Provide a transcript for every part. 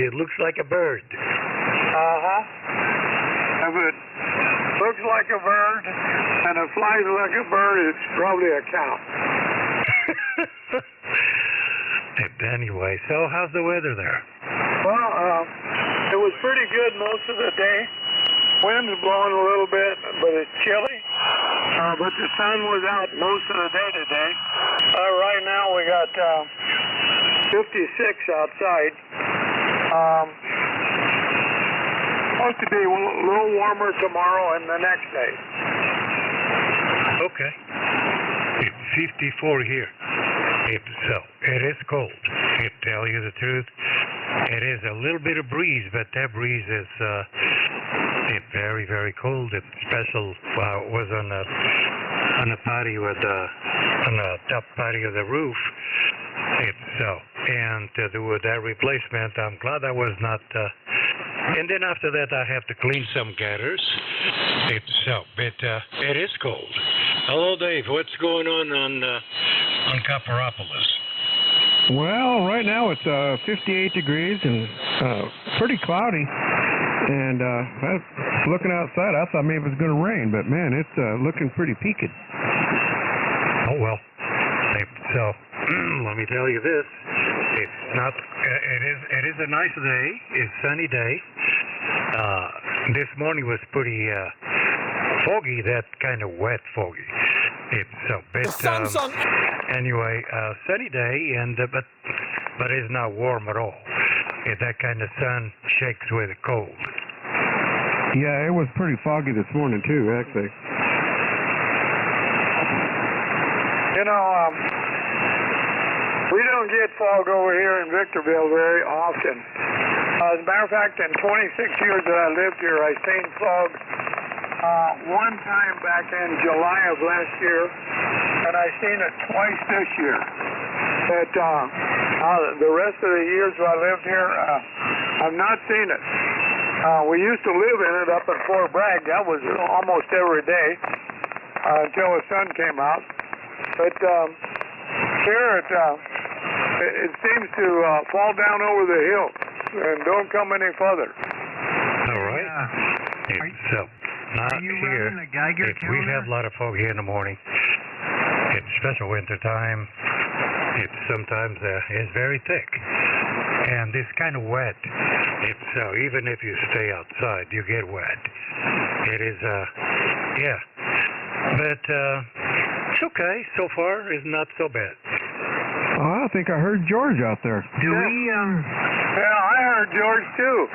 it looks like a bird. Uh-huh. If it looks like a bird and it flies like a bird, it's probably a cow. Anyway, so how's the weather there? Well, it was pretty good most of the day. Wind's blowing a little bit, but it's chilly. But the sun was out most of the day today. Right now we got 56 outside. Supposed to be a little warmer tomorrow and the next day. Okay. It's 54 here. So it is cold. To tell you the truth, it is a little bit of breeze, but that breeze is very, very cold. It's special. Was on the patio on the top patio of the roof. And to do that replacement, I'm glad I was not. And then after that, I have to clean some gutters. But it is cold. Hello, Dave. What's going on Copperopolis? Well, right now it's 58 degrees and pretty cloudy. And looking outside, I thought maybe it was going to rain, but man, it's looking pretty peaked. Oh well. So let me tell you this: it's not. It is a nice day. It's a sunny day. This morning was pretty foggy. That kind of wet foggy. Anyway, sunny day, and but it's not warm at all. That kind of sun shakes with the cold. Yeah, it was pretty foggy this morning too, actually. You know, we don't get fog over here in Victorville very often. As a matter of fact, in 26 years that I lived here, I seen fog one time back in July of last year, and I seen it twice this year. But the rest of the years I lived here, I've not seen it. We used to live in it up in Fort Bragg. That was almost every day until the sun came out. But here it seems to fall down over the hill and don't come any further. All right. Not here. We have a lot of fog here in the morning. It's special winter time. It's sometimes it's very thick, and it's kind of wet. Even if you stay outside, you get wet. It is yeah, but it's okay so far. It's not so bad. Oh, I think I heard George out there. Yeah, I heard George too.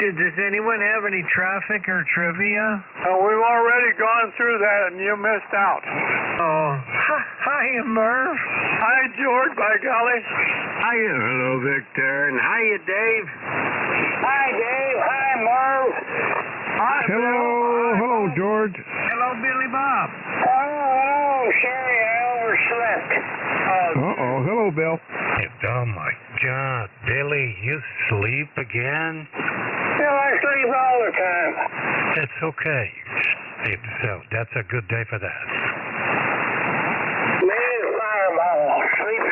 Does anyone have any traffic or trivia? We've already gone through that, and you missed out. Oh, hi, Merv. Hi, George. By golly. Hiya. Hello, Victor. And hiya, Dave. Hi, Dave. Hi, Merv. Hi, Hello, George. Hello, Billy Bob. Oh, sorry, I overslept. Hello, Bill. Oh my God, Billy, you sleep again? Yeah, I sleep all the time. That's okay. That's a good day for that. Man, fireball. Sleep.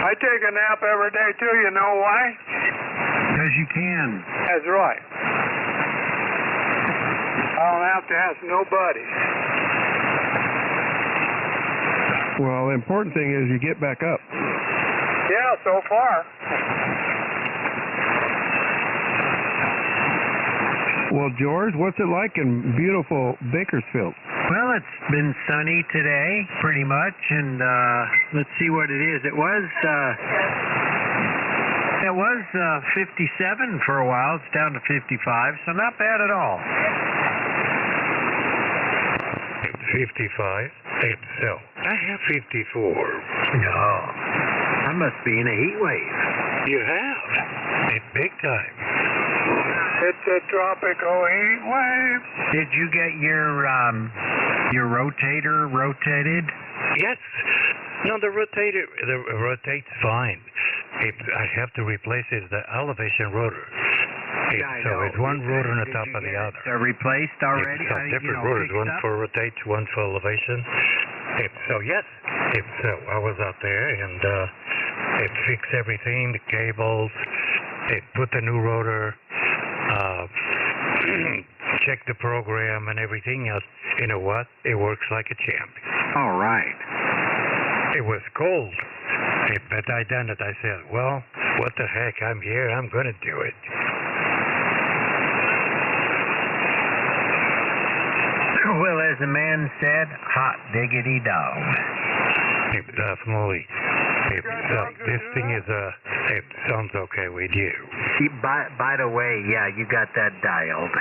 I take a nap every day too. You know why? Because you can. That's right. I don't have to ask nobody. Well, the important thing is you get back up. Yeah, so far. Well, George, what's it like in beautiful Bakersfield? Well, it's been sunny today, pretty much, and let's see what it is. It was 57 for a while. It's down to 55, so not bad at all. 55. I have 54. No, I must be in a heat wave. You have? It's big time. It's a tropical heat wave. Did you get your rotator rotated? Yes. No, the rotates fine. I have to replace the elevation rotor. It's one rotor on the top of the other. Replaced already? Different rotors, one for rotates, one for elevation. So yes, I was out there and it fixed everything, the cables, it put the new rotor, checked the program and everything else. You know what? It works like a champ. All right. It was cold, but I done it. I said, well, what the heck? I'm here. I'm going to do it. Well, as the man said, hot diggity dog. Definitely. This thing is, it sounds okay with you. By the way, yeah, you got that dialed.